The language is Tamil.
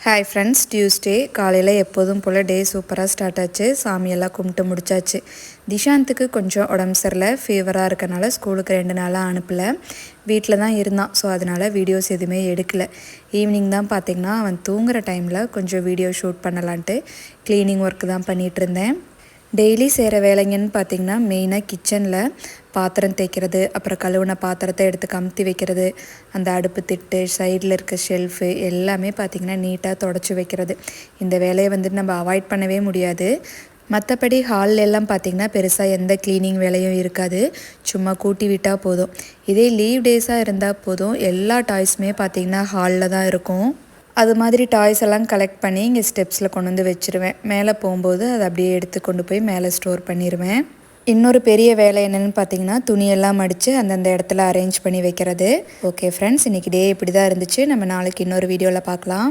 ஹாய் ஃப்ரெண்ட்ஸ், டியூஸ்டே காலையில் எப்போதும் போல் டே சூப்பராக ஸ்டார்ட் ஆச்சு. சாமியெல்லாம் கும்பிட்டு முடிச்சாச்சு. திஷாந்துக்கு கொஞ்சம் உடம்பு சரியில்லை, ஃபீவராக இருக்கனால ஸ்கூலுக்கு 2 நாளாக அனுப்பலை. வீட்டில் தான் இருந்தான். ஸோ அதனால் வீடியோஸ் எதுவுமே எடுக்கலை. ஈவினிங் தான் பார்த்திங்கன்னா அவன் தூங்குகிற டைமில் கொஞ்சம் வீடியோ ஷூட் பண்ணலான்ட்டு க்ளீனிங் ஒர்க்கு தான் பண்ணிகிட்டு இருந்தேன். டெய்லி செய்கிற வேலைங்கன்னு பார்த்திங்கன்னா மெயினாக கிச்சனில் பாத்திரம் தேய்க்கிறது, அப்புறம் கழுவுன பாத்திரத்தை எடுத்து கமுத்தி வைக்கிறது, அந்த அடுப்பு திட்டு, சைடில் இருக்க ஷெல்ஃபு எல்லாமே பார்த்திங்கன்னா நீட்டாக தொடச்சி வைக்கிறது. இந்த வேலையை வந்துட்டு நம்ம அவாய்ட் பண்ணவே முடியாது. மற்றபடி ஹாலில் எல்லாம் பார்த்திங்கன்னா பெருசாக எந்த க்ளீனிங் வேலையும் இருக்காது. சும்மா கூட்டி விட்டால் போதும். இதே லீவ் டேஸாக இருந்தால் போதும், எல்லா டாய்ஸுமே பார்த்திங்கன்னா ஹாலில் தான் இருக்கும். அது மாதிரி டாய்ஸ் எல்லாம் கலெக்ட் பண்ணி இங்கே ஸ்டெப்ஸில் கொண்டு வந்து வச்சுருவேன். மேலே போகும்போது அதை அப்படியே எடுத்து கொண்டு போய் மேலே ஸ்டோர் பண்ணிடுவேன். இன்னொரு பெரிய வேலை என்னென்னு பார்த்தீங்கன்னா துணியெல்லாம் மடித்து அந்தந்த இடத்துல அரேஞ்ச் பண்ணி வைக்கிறது. ஓகே ஃப்ரெண்ட்ஸ், இன்றைக்கி டே இப்படி தான் இருந்துச்சு. நம்ம நாளைக்கு இன்னொரு வீடியோவில் பார்க்கலாம்.